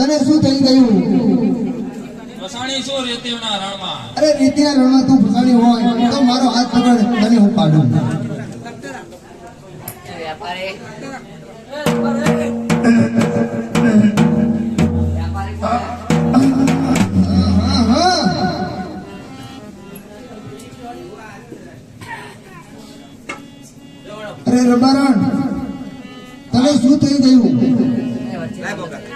તને શું થઈ ગયું? ફસાણી શું રીતિના રણમાં? અરે રીતિના રણમાં તું ફસાણી હોય તો મારો હાથ પકડ, તને હું કાઢું. અરે રબારણ, તને શું થઈ ગયું?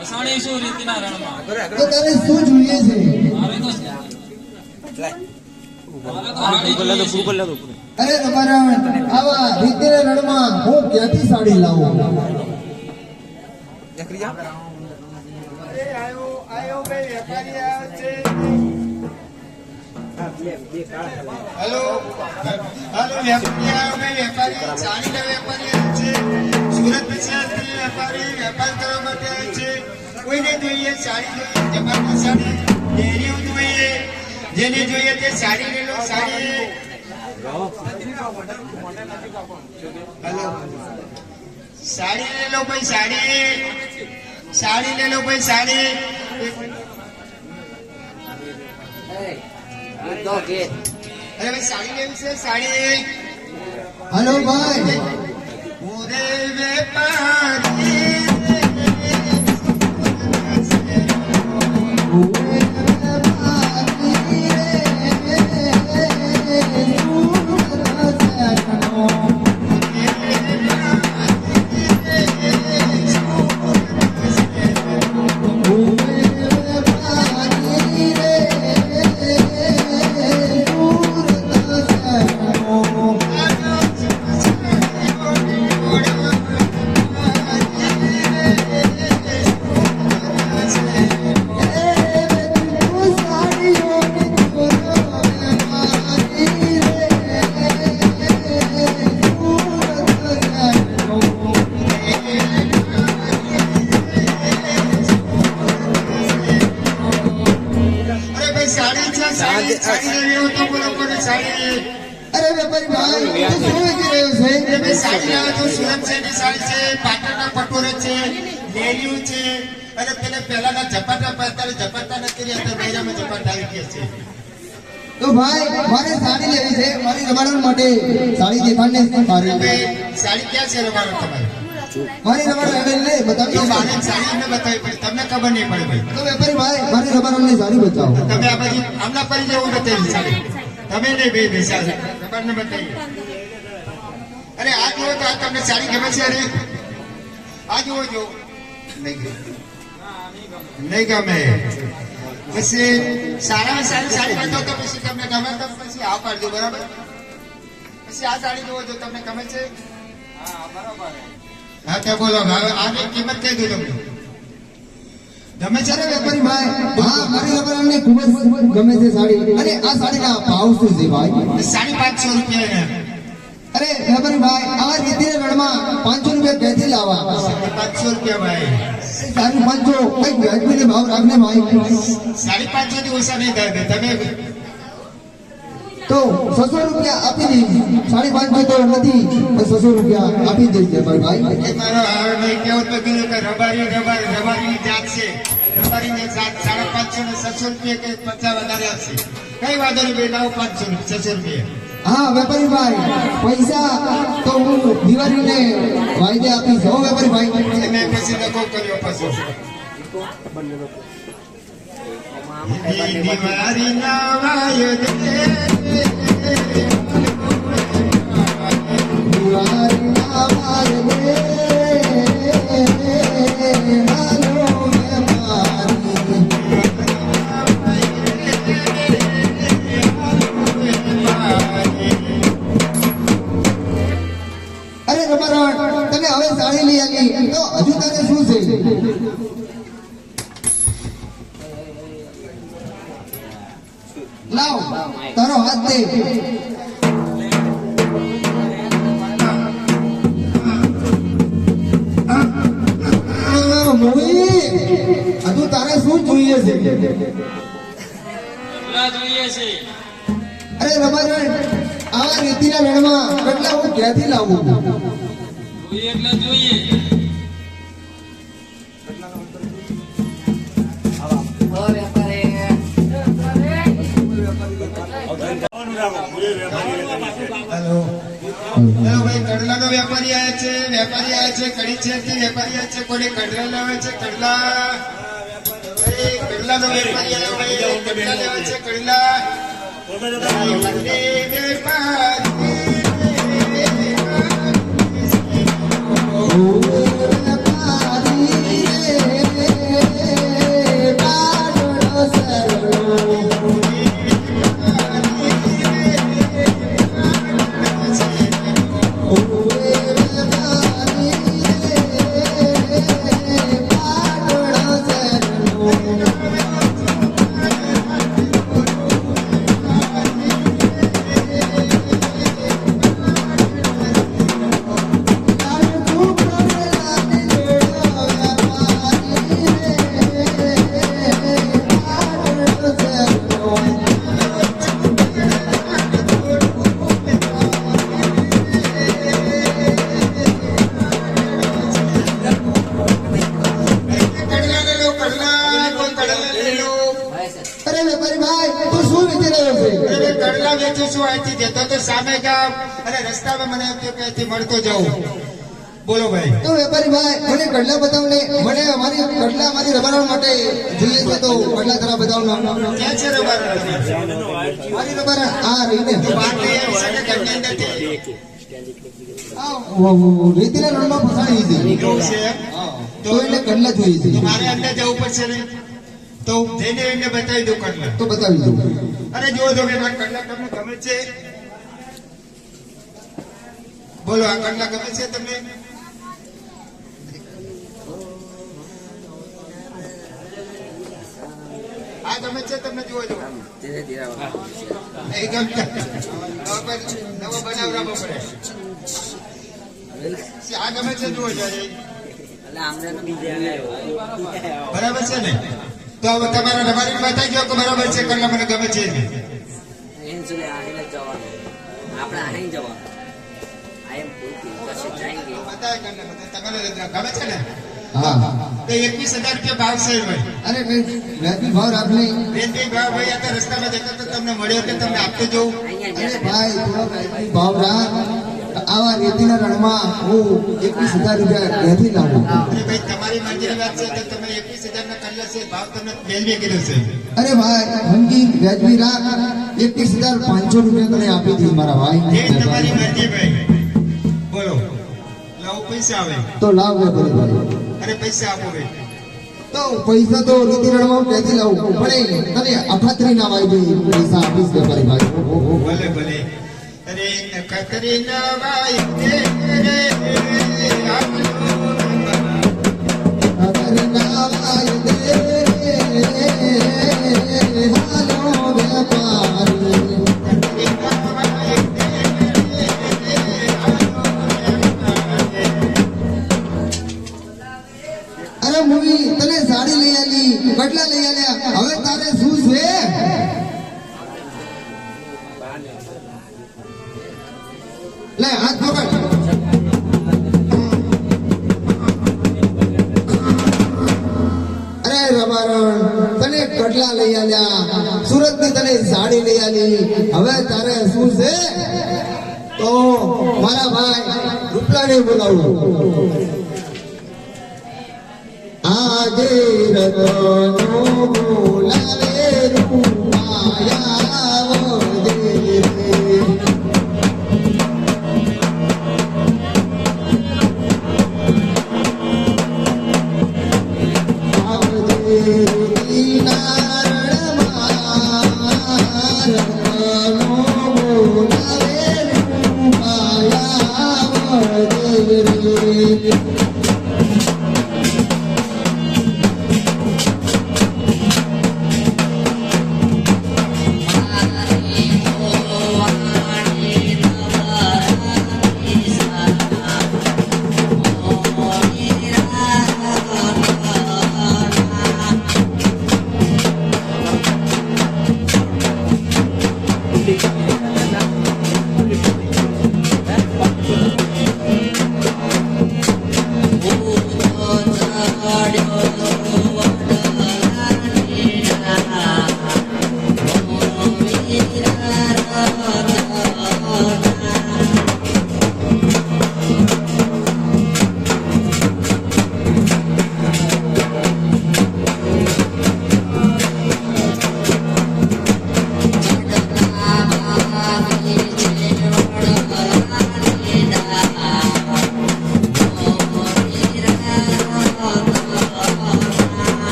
ફસાણી શું રીતિના રણમાં? તો તારે શું જોઈએ છે? અરે રબારણ, આવા રીતિના રણમાં હું ક્યાંથી સાડી લાવું? હેલો હેલો વેપારી સાડી ના વેપારી છે, સુરત વિસ્તારથી વેપારી વેપાર કરવા માટે છે. કોઈને જોઈએ સાડી જોઈએ, જમાતી સાડી, ડેરીઓ જોઈએ, જેને જોઈએ તે સાડી લઈ લો. સાડી હેલો સાડી લઈ લો ભાઈ, સાડી સાડી લઈ લો ભાઈ, સાડી. અરે ભાઈ સાડી લેવી છે, સાડી. હલો ભાઈ, ઓરે વેપારી અરે વેપારી ભાઈ, તું શું વેચી રહ્યો છે? સાડી લાવો તો સુરત શહેરની સાડી છે, પાટણના પટોળે છે, લેરીઓ છે, અને પેલા પહેલાના ઝપાટા પહેરતા ઝપાટા નથી રહેતા, બૈરામાં ઝપાટા આવી ગયા છે. તો ભાઈ મારે સાડી લેવી છે, મારી રબારણ માટે સાડી દેખાડને મારી. સાડી ક્યાં છે રબારો તમારી? મારી રબારણ લે બતાવી. મારે સાડી અમને બતાવી પડે, તમને ખબર નહીં પડે ભાઈ. તો વેપારી ભાઈ મારી રબારણની સાડી બતાવો. તમે આ બાજુ આમના પર જેવું બતાવી સાડી, તમે નહીં બે બે સાડી રબારને બતાવીએ. અરે આ જુઓ તો આ તમને સાડી ગમે છે? અરે આ જુઓ જો, નહીં ગમે. પછી સારામાં સારી સાડી બતાવો તો પછી તમને ગમે તો પછી આ પાડજો, બરાબર? પછી આ સાડી જુઓ જો, તમને ગમે છે? હા ત્યાં બોલો હવે આની કિંમત કહી દઉં તમને ગમે છે અરે ને વેપારી ભાઈ હા મારી રબારાને ખૂબ જ ગમે છે સાડી અને આ સાડીના ભાવ શું છે ભાઈ 550 રૂપિયા અરે વેપારી ભાઈ આ રીતિના રણમાં 500 રૂપિયા ક્યાંથી લાવવા 500 રૂપિયા ભાઈ સારું 500 કઈ વ્યાજબીને ભાવ રાખને ભાઈ 550 થી ઓછા નહીં થાય તમે તો 600 રૂપિયા આપી દઈશ 550 તો નથી પણ 600 રૂપિયા આપી દઈશ વેપારી ભાઈ એ મારો હવે મેં કેવું તો કીધું કે રબારીની જાત છે રબારીની જાત 550 ને 600 રૂપિયા કે 50 વધારે આપશે કઈ વાંધો નહીં ભાઈ લાવો 500 600 રૂપિયા હા વેપારી ભાઈ પૈસા તો હું દિવાળીને વાયદે આપીશ હો વેપારી ભાઈ મેં પછી નકો કર્યો પછી દિવાળી ના વાયદે દિવાળીના વાયદે હાલો વેપારી અરે રબારણ તને હવે સાડી લઈ આલી તો હજુ તારે શું છે લાવ તારો હાથ દે મોહી હજુ તારે શું જોઈએ છે કેટલા જોઈએ છે અરે રબારણ આવા રીતિના રણમાં કેટલા હું ક્યાંથી લાવું જોઈએ એટલે જોઈએ હેલો હેલો ભાઈ કડલાનો વેપારી આવ્યા છે કડી છે તે વેપારી આવ્યા છે કોને કડલા લાવે છે કડલા ભાઈ કડલાનો વેપારી આવ્યો ભાઈ કડલા લેવા છે કડલા અરે વેપારી ભાઈ તું શું વિચારી રહ્યો છે અરે કડલા વેચું છું અહીંથી જતો તો સામે ગામ અને રસ્તામાં મને એમ થયું કે અહીંથી મળતો જાઉં બોલો ભાઈ તો વેપારી ભાઈ મને કડલા બતાવ ને મને અમારી કડલા મારી રબારણ માટે જોઈએ છે તો કડલા તરા બતાવ ક્યાં છે રબર મારી રબારણ આ રહીને બાકી એમ છે કે ઘરની અંદરથી રીતિના રણમાં ફસાણી છે એવું છે તો એટલે કડલા જોઈએ છે તો મારે અંદર જવું પડશે ને તો જઈને એને બતાવી દઉં કડલા તો બતાવી દઉં અરે જુઓ તો ભાઈ મારા કડલા તમને ગમે છે બોલો આ કડલા ગમે છે તમને આ ગમે છે તમને જુઓ જો એકદમ નવો બનાવડાવવો પડે આ ગમે છે જુઓ જાય બરાબર છે ને તો હવે તમારા રબારી બતાવી દો કે બરાબર છે કડલા મને ગમે છે આપણે અહીં જવાનું આઈ એમ પૂછતી બતાવે કડલા મને તમારે ગમે છે ને હા તો 21,000 રૂપિયા ભાવ છે ભાઈ અરે વ્યાજબી ભાવ રાખ નહીં બેનભાઈ ભાઈ આ તો રસ્તામાં જતો તો તમને મળ્યો કે તમને આપતો જવું અરે ભાઈ થોડો વ્યાજબી ભાવ રાખ આવા રેતીના રણમાં હું 21,000 રૂપિયા ક્યાંથી લાવું અરે ભાઈ તમારી મરજીની વાત છે તો તમે 21,000 ના કડલા છે ભાવ તમને બેનભાઈ કીધો છે અરે ભાઈ હમકી વ્યાજબી રાખ 21,500 રૂપિયા તને આપી દઈશ મારા ભાઈ જે તમારી મરજી ભાઈ બોલો લાવો પૈસા આવે તો લાવ વેપારી ભાઈ અરે પૈસા આપો ભાઈ તો પૈસા તો રીતિ રણમાં ક્યાંથી લાવું પણ તને અફાત્રી ના વાય પૈસા આપીશ વેપારી ભાઈ ભલે ભલે અરે કતરી ના વાય સાડી લઈ આલી, કટલા લઈ આલ્યા. હવે તારે શું છે? લે હાથ પકડ. અરે રમારણ, તને કટલા લઈ આલ્યા, સુરત ની તને સાડી લઈ આલી. હવે તારે શું છે? તો મારા ભાઈ રૂપલાને બોલાવું. આજે રતનો બોલાવે રૂપાયા વજે રે.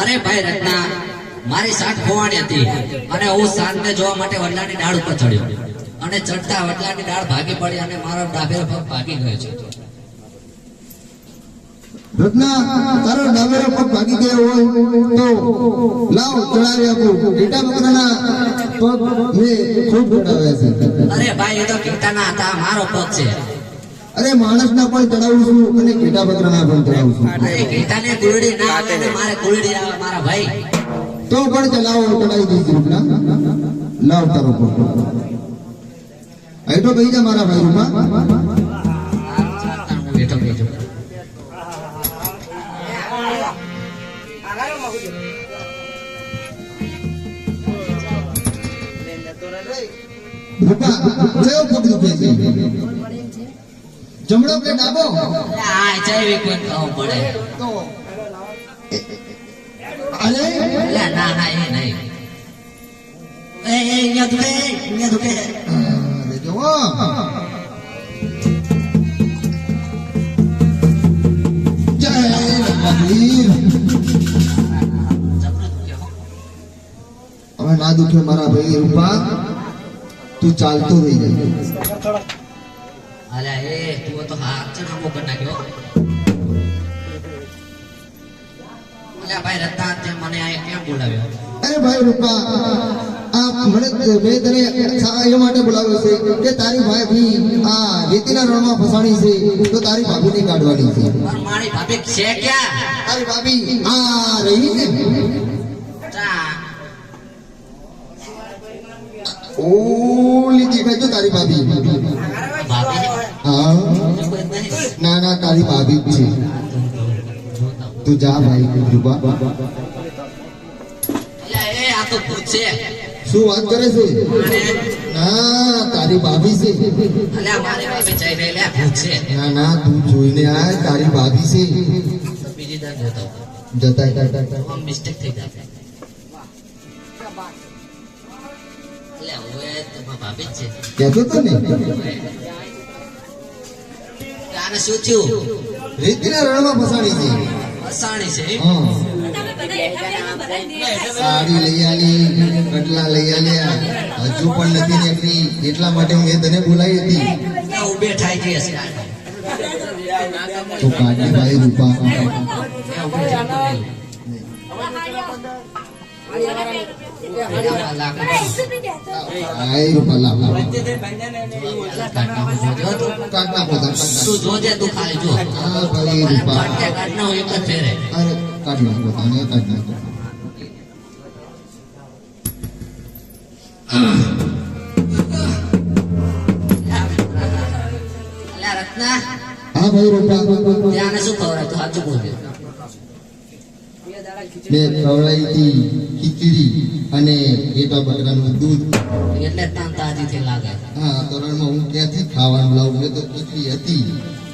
અરે ભાઈ રત્ના, મારી સાત ખોવાણી હતી અને હું સાતને જોવા માટે વડલાની ડાળ ઉપર ચડ્યો અને ચડતા વડલાની ડાળ ભાગી પડી અને મારો ડાબેરો પગ ભાગી ગયો છે. રત્ના, તારો ડાબેરો પગ ભાગી ગયો હોય તો લાવ ચડાવી આપું. ઘેટા બકરાના પગ મેં ખૂબ ચડાવ્યા છે. અરે ભાઈ, એ તો ઘેટાના હતા, મારો પગ છે. અરે માણસના પણ ચડાવું છું અને ઘેટા બકરાના પણ ચડાવું છું. અરે ઘેટાને કુલડી ના આવે ને મારે કુલડી આવે મારા ભાઈ. તો પણ ચલાવો, ચડાવી દઈશ રૂપના. લાવ તારો પગ. આઈટો કહી જા મારા ભાઈ રૂપા. બેઠો બેઠો. રૂપા, કયો પગ દુખે છે? જમણો કે ડાબો? આ જૈવિક કોઈ ખાવું પડે તો અરે ના ના એ નહીં. એ અહીંયા દુખે દેજો હો. જય મહાવીર. હવે ના દુખે મારા ભાઈ રૂપા, તું ચાલતો રહી જાય. અલ્યા એ તું તો હાથ ચણામો કરી નાખ્યો. અલ્યા ભાઈ રત્ના તે મને આ કેમ બોલાવ્યો? અરે ભાઈ રૂપા, આ મને મેં તને એ માટે બોલાવ્યો છે કે તારી ભાભી આ રેતીના રણમાં ફસાણી છે, તો તારી ભાભીને કાઢવાની છે. પણ મારી ભાભી છે ક્યાં? તારી ભાભી આ રહી ને, ચા ઓલી દેખાય તો તારી ભાભી. ભાભી હા, કોઈ નહીં. ના ના, તારી ભાભી જ છે. તું જા ભાઈ રૂપા. અલ્યા એ આ તો ભૂત છે. શું વાત કરે છે? ના, તારી ભાભી છે. અલ્યા મારી ભાભી જઈ રહી લે ભૂત છે. ના ના, તું જોઈને આય, તારી ભાભી છે. તો બીજી દર જોતો જતા આમ મિસ્ટેક થઈ જાય. અલ્યા ઓએ તો મારી ભાભી જ છે. કહેતો તો ને, આને શું થયું? રેતીના રણમાં ફસાણી છે. અસાણી છે. હા, સાડી લઈ આલી, કટલા લઈ આલ્યા, હજુ પણ નથી નીકળી. એટલા માટે મેં તને બોલાવી હતી. ત્યાં ઉભે થાય ગઈ હશે. તો કાઢી ભાઈ રૂપા. ત્યાં ઉભે થાય ગઈ. લાખ આય રૂપા લાવ લાવ. કાઢના જોજો તું. કાઢ નાખો તાર, કાઢ નાખો. તું જોજે તું ખાલી જો. હા ભાઈ અને રૂપા. ફટકે કાઢના હોય એક જ ફેરે. અરે કાઢ નાખો તને, કાઢ નાખો. અલ્યા રત્ના હા ભાઈ રૂપા. ત્યાંને શું ખબર તું સાચું બોલજો. મેં ખવડાવી હતી ખીચડી અને પેટા બકરાનું દૂધ. એટલે તાન તાજીથી લાગે. હા, તોરણમાં હું ક્યાંથી ખાવાનું લાવું? મેં તો ખીચડી હતી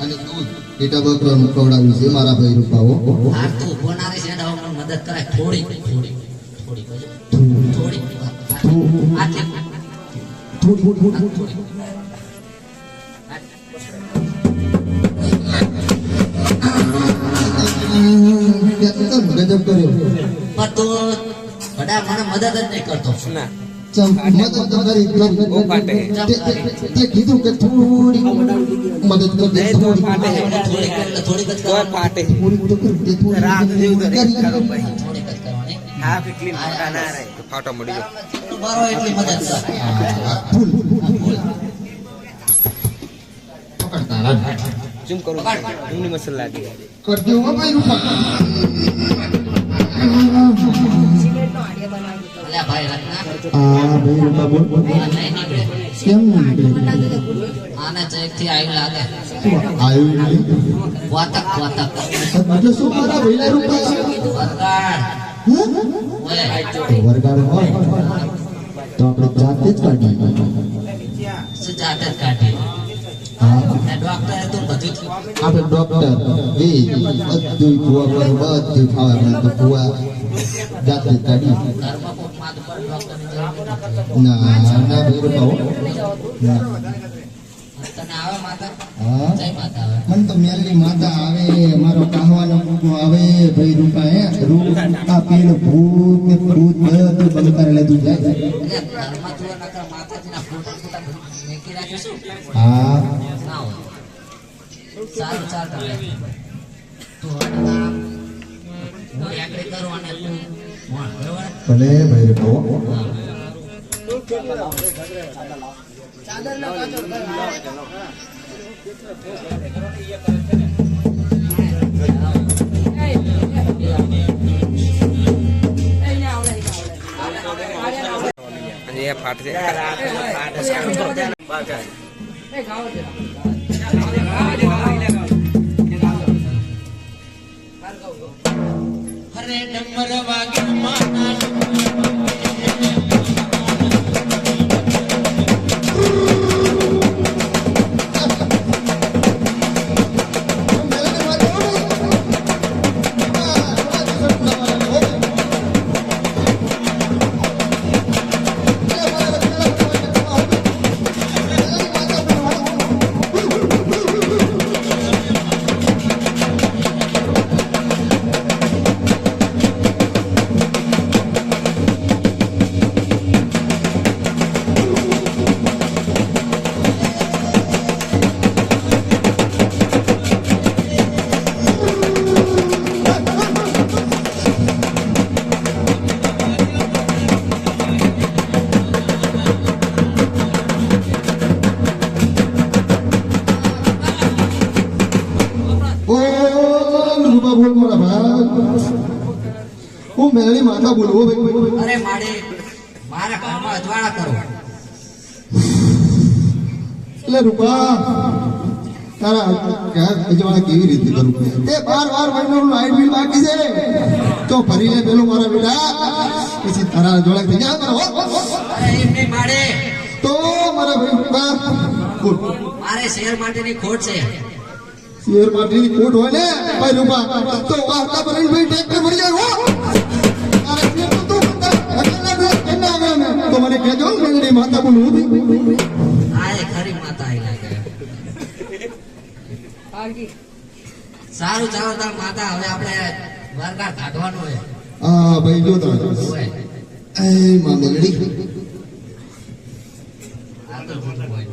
અને દૂધ પેટા બકરાનું ખવડાવ્યું છે મારા ભાઈ રૂપાઓ. હાર તું ઉભો ના રહી છે ને હવે મને મદદ કરાય થોડી થોડી થોડી કરજો. થોડી આટલી થોડી ગજબ કર્યો. પણ તું બડા મને મદદ જ નહીં કરતો. ચમ, મદદ તો કરી. તે કીધું કે થોડી મદદ કર દે, થોડી. થોડીક એટલે થોડીક જ કરવાની. થોડી તો કર દે, થોડી. થોડીક જ કરવાની. ફાટો મળી ગયો. તું મારો એટલી મદદ કર. ફૂલ પકડ તારા. ઝૂમ કરું એમની મસલ લાગી કર દે હો ભાઈ રૂપા. અલ્યા ભાઈ રત્ના આ ભાઈ રૂપા બોલ. આ નહીં નીકળે. કેમ નહીં નીકળે? આને ચેકથી આવી લાગે. આવ્યું નહીં. વાતક વાતક એટલે શું મારા ભાઈલા રૂપા? વરગાડ ઓય તો વરગાડ હોય તો આપણે જાતે જ કાઢીએ. શું જાતે જ કાઢી. હા, ડોક્ટર તું બધું થયું. આપણે ડોક્ટર એ બધું કુવા પર બધું ખાવા તો કુવા જાતે જ કાઢીએ. ઘરમાં કોક માથ પર ડોક્ટરની જરૂર નથી. ના ના ભાઈ રૂપા હો. ના. તને આવે માતા? હા, જય માતા આવે. મને તો મેલની માતા આવે, મારો કાહવાનો કૂકો આવે ભાઈ રૂપા. હે રૂપ આ પેલું ભૂત ને ભૂત બધું બંધ કરી લેતું જાય. એટલે ઘરમાં તું નકર માતાજીના ફોટા ફોટા મેકી રાખ્યું શું? હા, ના હોય. સારું ચાલ તમે તું હટતા હું એકડી કરું અને તું ભણ, બરોબર? ભલે ભાઈ રૂપા હો. અને એ ફાટશે અરે ડમર વાગે માતા મારા મેળવી માથા બોલવો ભાઈ. અરે મારે મારા ઘરમાં અજવાળા કરો. એટલે રૂપા તારા ઘર અજવાળા કેવી રીતે કરું એ 12 મહિનાનું લાઈટ બિલ બાકી છે તો ભરી લે પેલું મારા બેટા પછી તારા અજવાળા થઈ જાય મારા. અરે એમ નહીં મારે, તો મારા ભાઈ રૂપા બોલ. મારે શેર માટેની ખોટ છે. શેર માટેની ખોટ હોય ને ભાઈ રૂપા તો વાર્તા ભરીને ભાઈ ટ્રેક્ટર ભરી જાય હો. તારે શેર તો તું કેટલા આવે ને તો મને કહેજો મેંગડી માતા બોલવું. આ એ ખરી માતા આઈ લાગે. સારું ચાલો તાર માતા, હવે આપણે વરગાર કાઢવાનું હોય. હા ભાઈ જો તારે હોય. એ માં મેંગડી આ તો ખોટું હોય.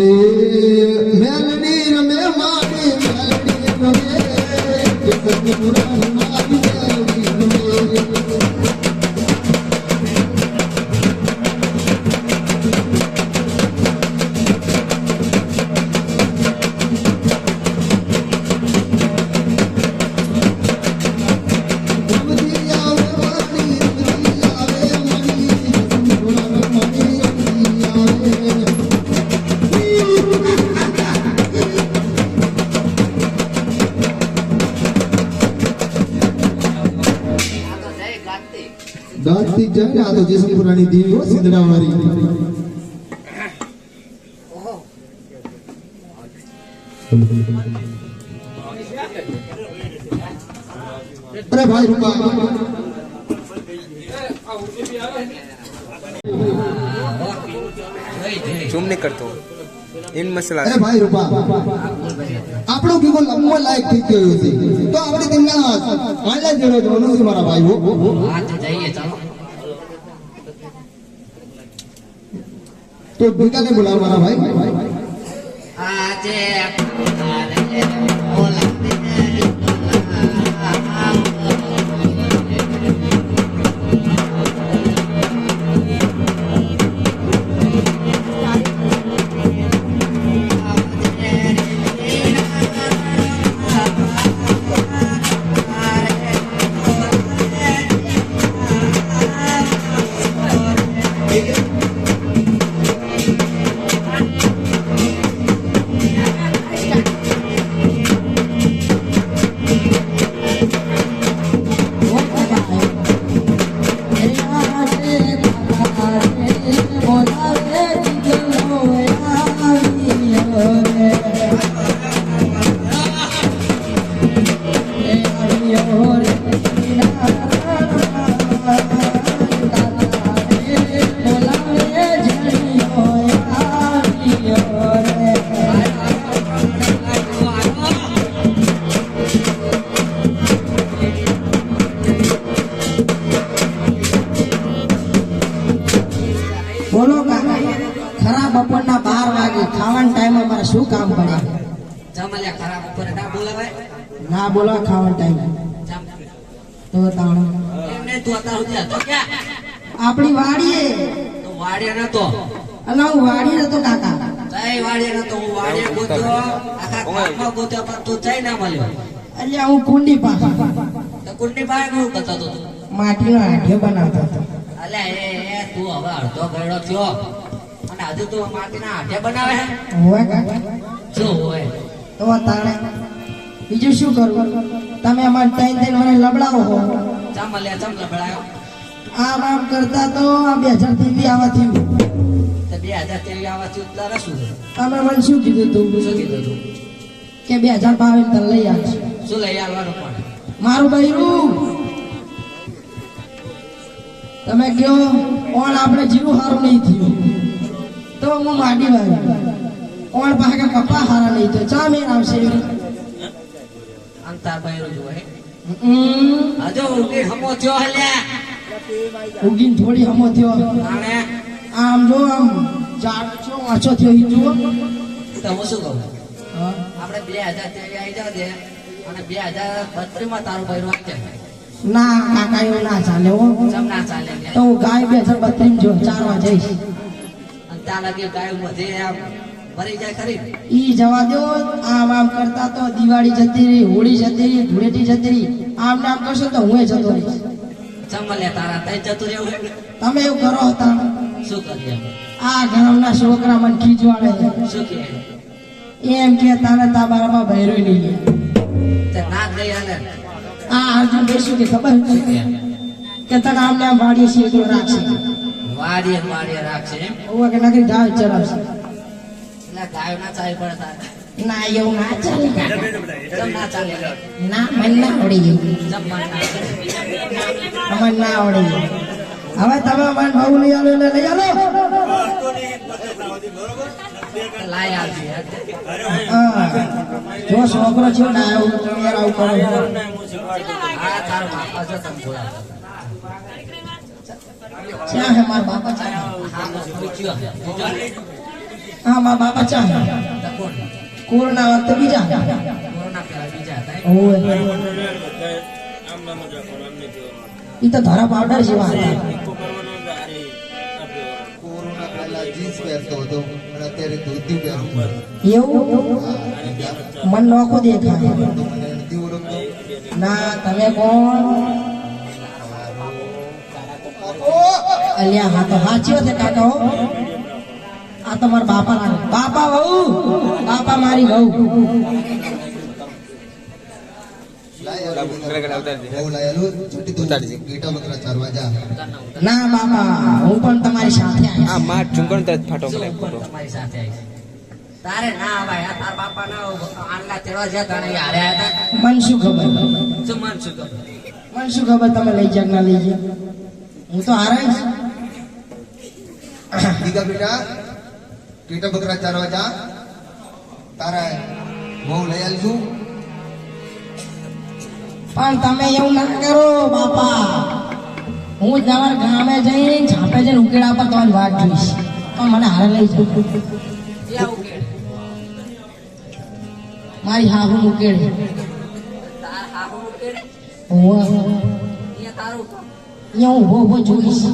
એ મેલડી રમે માડી મેલડી રમે જગત પુરાણ માડી મેલડી રમે. રમતી આવે માડી રમતી આવે માડી જગત પુરાણ માડી રમતી આવે. દાંતથી જાય ને આ તો જેસમપુરાની દેવી હો સિંદડાવાળી. અરે ભાઈ રૂપા ઝૂમ નહીં કરતો ઇન મસલા અરે ભાઈ રૂપા આપણો ભીગો લંબો લાયક થઈ ગયો છે તો આપણે તેમના વાલા જેડો જવાનું છે મારા ભાઈ હો. હા તો જઈએ ચાલો. તો ભીગાને બોલાવ મારા ભાઈ. આજે બોલો કાકા, ખરા બપોરના 12 વાગે ખાવાના ટાઈમ અમારે શું કામ પડે? જમલ્યા ખરાબ ઉપર ના બોલાવાય. ના બોલો ખાવાના ટાઈમ જમ. તો તાણ એમને તું અત્યાર સુધી હતો ક્યાં? આપણી વાડીએ. તો વાડિયા નતો. અલા હું વાડીએ નતો કાકા. જય વાડિયા નતો. હું વાડિયા ગોત્યો, આખા ગામમાં ગોત્યો, પણ તું જઈ ના મળ્યો. અલ્યા હું કુંડી પાસે તો કુંડની બહાર શું કરતો હતો તું? માટીનો હાંઠિયો બનાવતો હતો. અલ્યા એ તું હવે અડધો ગયડો થયો અને હજુ તું માટીના હાથે બનાવે હે? હોય કાકા? શું હોય? તો તાણે બીજું શું કરવું? તમે અમારે 3 વર્ષ લબડાવો હો. જમલ્યા જમ લબડાયો. આમ આમ કરતા તો આ 2023 આવા થયું. તો 2023 આવા થયું તારે શું? તમે મને શું કીધું તું? શું કીધું તું? કે 2022 તને લઈ આવશે. શું લઈ આવવાનું પણ? મારું બૈરું. તમે કયો કોણ આપણે જીરું હારું નહીં થયું તો હું માડી વાળી કોણ પાસે કપા હારા નહીં થયો ચા મેં આવશે. અંતાર બૈરું જોવે હજુ ઉગી હમો થયો હલ્યા. ઉગીને થોડી હમો થયો. આણે આમ જો આમ ઝાડ છો વાંચો થયો ઈ જુઓ. તો હું શું કહું? હા. આપણે 2023 આવી જાવ દે અને 2032 માં તારું બૈરું આવી જાય. ના કાકા એવું ના ચાલે હો ચમ ના ચાલે લે. તો હું ગાય 2032 જો ચારવા જઈશ અને ત્યાં લગી ગાયું બધે આમ મરી જાય ખરી. ઈ જવા દો આમ કરતા તો દિવાળી જતી રહી, હોળી જતી રહી, ધૂળેટી જતી રહી, આમ નામ કરશો તો હું જતો રહીશ. ચમ લે તારા તઈ જતું રહેવું હે? તમે એવું કરો હતા શું કરીએ અમે? આ ગામના છોકરા મને ખીજવાડે છે. શું કે એમ કે તારે તાબારામાં બહેરો નહીં લે. તે ના ગઈ હાલે આ અર્જુન ભાઈ શું કે ખબર શું છે કે કે તને આમને આમ વાડીએ છીએ એકલો રાખશે વાડીએ રાખશે એમ. ઓવા કે નકરી ગાય ચરાવશે. એટલે ગાયો ના ચાલી પડે તારે. ના એવું ના ચાલે ચમ ના ચાલે લે. ના મને ના આવડી ગયું ચમ મન ના ચાલે. મને ના આવડી ગયું. હવે તમે મને બહુ લઈ આલો એટલે લઈ આલો. લાય આવજે યાર. હા. જો છોકરો છે ને આવું યાર આવું કરો આ તારો બાપા જો તમ જોયા. ક્યાં હે મારા બાપા છે હા બસ પૂછ્યો બીજો હા મારા બાપા છે તો કોણ? કોરોના વખતે બીજા કોરોના પેલા બીજા હતા એમ? ઓય ઈ તો ધરા પાવડર જેવા હતા. કોરોના પહેલા જીન્સ પહેરતો હતો અને અત્યારે ધોતી પહેરું છું. એવું મન નોખો દેખાય. તો મને નથી ઓળખતો. ના તમે કોણ? અલ્યા હા તો સાચી વાત છે કાકા હો. આ તો મારા બાપા લાગે. બાપા વહુ, બાપા મારી વહુ. બહુ લાયેલું છૂટી તું ગીટા બકરા ચારવા જા. ના બાપા હું પણ તમારી સાથે આવીશ. આ માર ચુંગણ તરત ફાટો શું પડે પણ તમારી સાથે આવીશ? તારે ના આવાય. આ તાર બાપા ના આંડલા તેડવા જ્યાં તાણે ઈ હારે આયા હતા. મને શું ખબર શું મન શું ખબર? મને શું ખબર તમે લઈ જાક ના લઈ જાય. હું તો હારાઈશ. દીકા બેટા ગીટા બકરા ચારવા જા. તારા બહુ લઈ આવીશું. પણ તમે એવું ના કરો બાપા. હું જ તમારા ગામે જઈને છાપે જઈને ઉકેડા પર તમારી વાત જોઈશ. પણ મને હારે લઈ જાઓ. એ આવું કે મારી હાહુ ઉકેડે. તાર હાહુ ઉકેડે? ઓવા અહીંયા તારું કામ. અહીંયા હું ઉભો જોઈશ.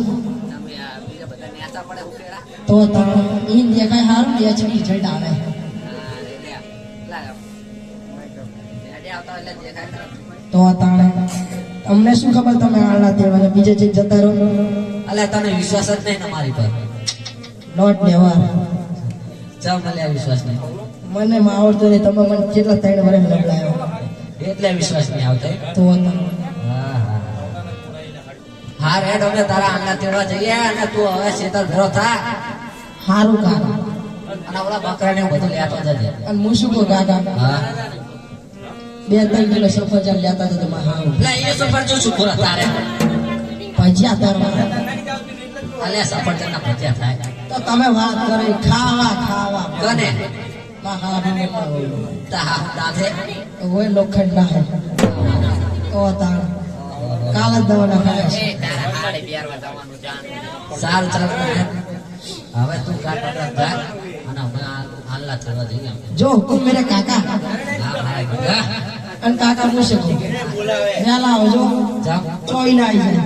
તમે આ બીજા બધા નેચા પડે ઉકેડા. તો તમે ઈ દેખાય હારું એચડી જડ આવે. હા, રે લે. લાવ. હેડે આવતા એટલે દેખાય તરત. તો તાણે તમને શું ખબર તમે આળના તેડવા બીજે જઈ જતા રહો. અલે તને વિશ્વાસ જ નહીં ને મારી પર. નોટ નેવાર જાવ મને આ વિશ્વાસ નહીં. મને આવડતો નહીં. તમે મને કેટલા 3 વર્ષ લબડાયો. એટલે વિશ્વાસ નહીં આવતો એમ? તો તમે હા રેડ અમે તારા આંગણા તેડવા જઈએ અને તું હવે શેતર ભેરો થા હારું કાકા. અને ઓલા બકરા ને બધું લેતો જજે. અને હું શું કહું કાકા, હા 2-3 કિલો સફરજન લેતા તો તમે હારું. એટલે એ સફર જો શું ખોરા તારે ભજીયા તરવા અલે સફરજન ના ભજીયા થાય તો તમે વાત કરી ખાવા ખાવા કને માં હારું તા દાદે હોય લોખંડ ના હે. તો તાણ કાલ જ દવાના ખાય છે. તારા નાડે બેરવા જવાનું જાણ. સારું ચાલ હવે તું કાટા જા અને અમે આલ્લા તેડવા જઈએ અમે. જો હુકુમ મેરે કાકા. હા મારા ગંગા અને કાકા પૂછે છે ન્યા આવજો જાવ ચોઈ ના આવી જાય.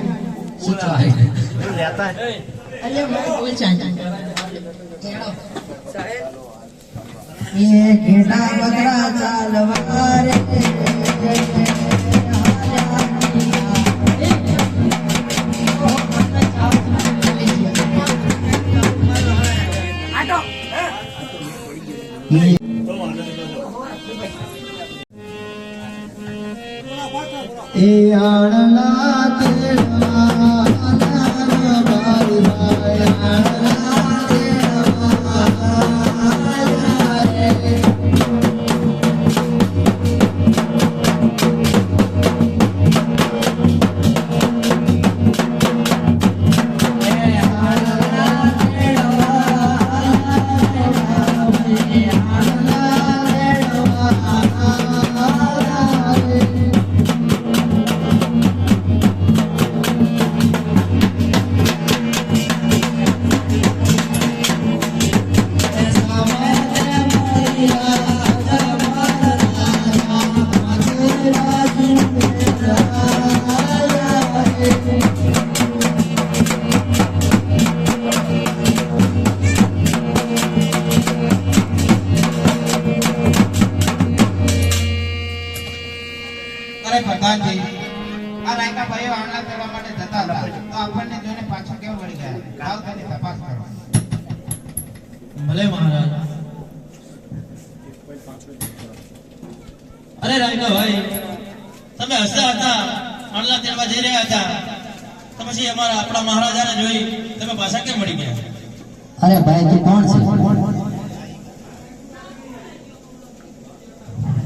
શું તો આવી અલ્યા મારે બોલ ચાંચા એ ઘેટા બકરા ચાલવા રે એ આણલા તેડવા આના બારી ભાઈ આણલા તેડવા રે. ભલે મહારાજ. અરે રાયકા ભાઈ, તમે હસતા હતા, અણલા તેડવા જઈ રહ્યા હતા, તો પછી અમારા આપણા મહારાજાને જોઈ તમે પાછા કેમ મળી ગયા? અરે ભાઈ તું કોણ છે?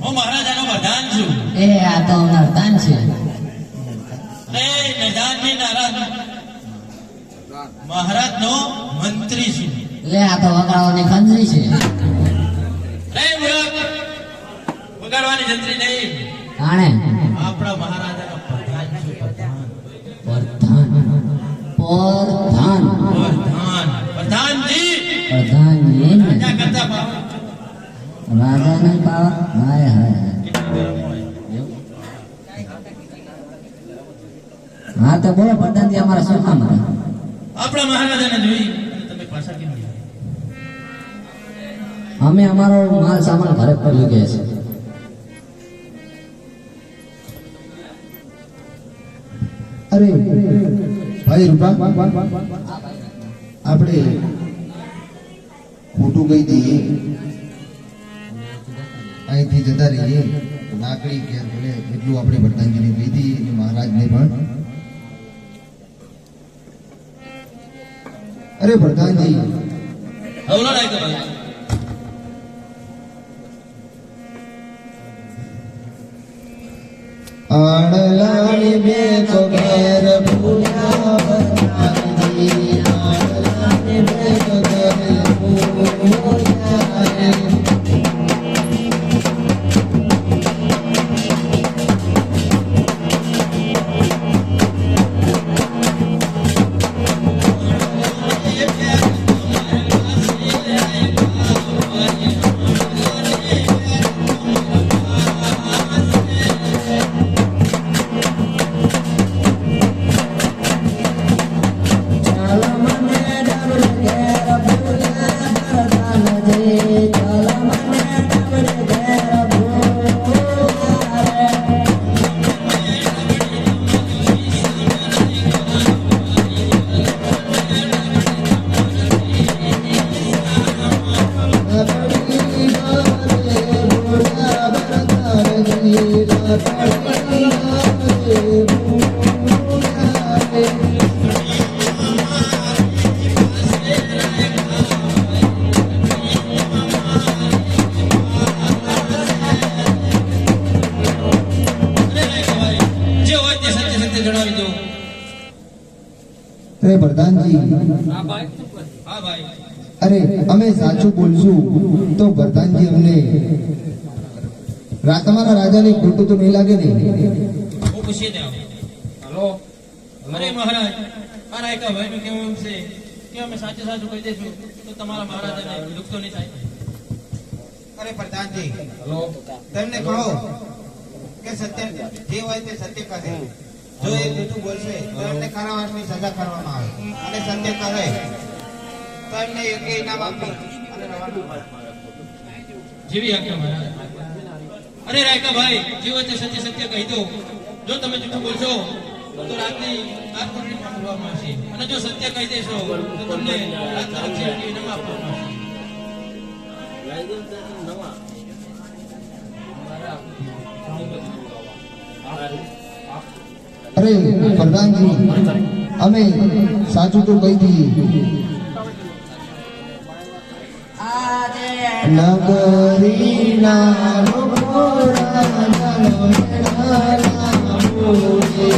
હું મહારાજાનો પ્રધાન છું. એ આ તો નરદાન છે. અરે નિધાનજી નારાજ, મહારાજનો મંત્રી છું. લે આ તો વગાડવાની ખંજરી છે. એ મૂર્ખ, વગાડવાની જંત્રી નહીં, આણે આપણા મહારાજાનો પ્રધાન છું. પ્રધાન પ્રધાન પ્રધાન પ્રધાન પ્રધાનજી પ્રધાનજી ને રાજા કરતા ભાવ રાજાને પાવ હાય હાય કેટલી ગરમ હોય. હા તો બોલો પ્રધાનજી અમારા શું કામ હતા? આપણા મહારાજાને જોઈ અને તમે પાછા કેમ ગયા? અમે અમારો માલ સામાન ઘરે પડી ગયા છે. અરે ભાઈ રૂપા આપણે ખોટું કહી દઈએ, અહીંથી જતા રહીએ. લાકડી કે ભલે એટલું આપણે પ્રધાનજીને કહી દઈએ અને મહારાજને પણ. અરે પ્રધાનજી, હવલો રાયકા ભાઈ, આણલાની બે તો ઘેર ભૂલ્યા પ્રધાનજી, આણલાની બે તો ઘેર ભૂલ્યા રે. જે હોય તે સત્ય સત્ય જણાવી દો. અરે પ્રધાનજી, હા ભાઈ, હા ભાઈ, અરે અમે સાચું બોલશું તો પ્રધાનજી અમને તમારા રાજાને ખોટું તો નહીં લાગે ને? હું પૂછીએ દે. હલો, અરે મહારાજ, આ રાયકા ભાઈનું કેવું એમ છે કે અમે સાચું સાચું કહી દઈશું તો તમારા મહારાજાને દુઃખ તો નહીં થાય. અરે પ્રધાનજી, હલો, તેમને કહો કે સત્ય જે હોય તે સત્ય કહે. જો એ જૂઠું બોલશે તો એમને કારાવાસની સજા કરવામાં આવે, અને સત્ય કહે તો એમને યોગ્ય ઇનામ આપી અને રવાના. જેવી આજ્ઞા મહારાજ. અરે રાયકા ભાઈ, જે હોય તે સત્ય સત્ય કહી દો. જો તમે જૂઠું બોલશો તો રાતની કારકુટણીમાં કરવામાં આવશે, અને જો સત્ય કહી દેશો તો તમને રાતના રક્ષણ ઇનામ આપવામાં આવશે. અરે પ્રધાનજી, અમે સાચું તો કહી દઈએ. નગરીના લોકો રાજાનો મેળાના બોલે.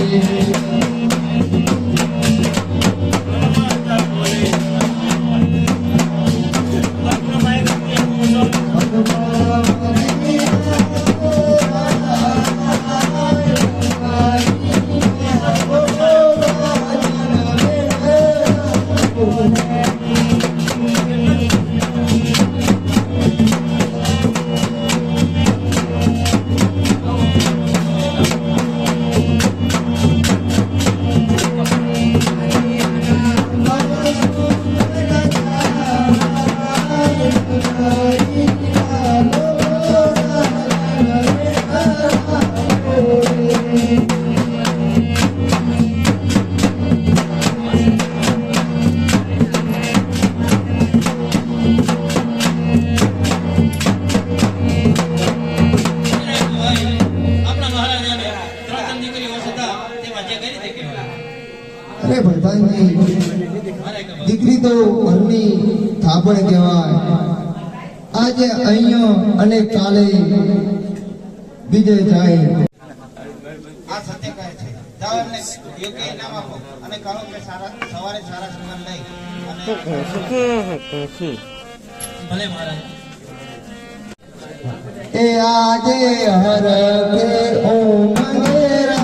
આપણે કહેવાય આજે અહીંયા અને કાલે બીજે જાય આ સત્ય કહે છે જાઓ એમને યોગ્ય ઇનામ આપો અને કહો કે સવારે સારા સમાન લઈ અને ભલે મહારાજ એ આજે હર કે ઓ મંગેરા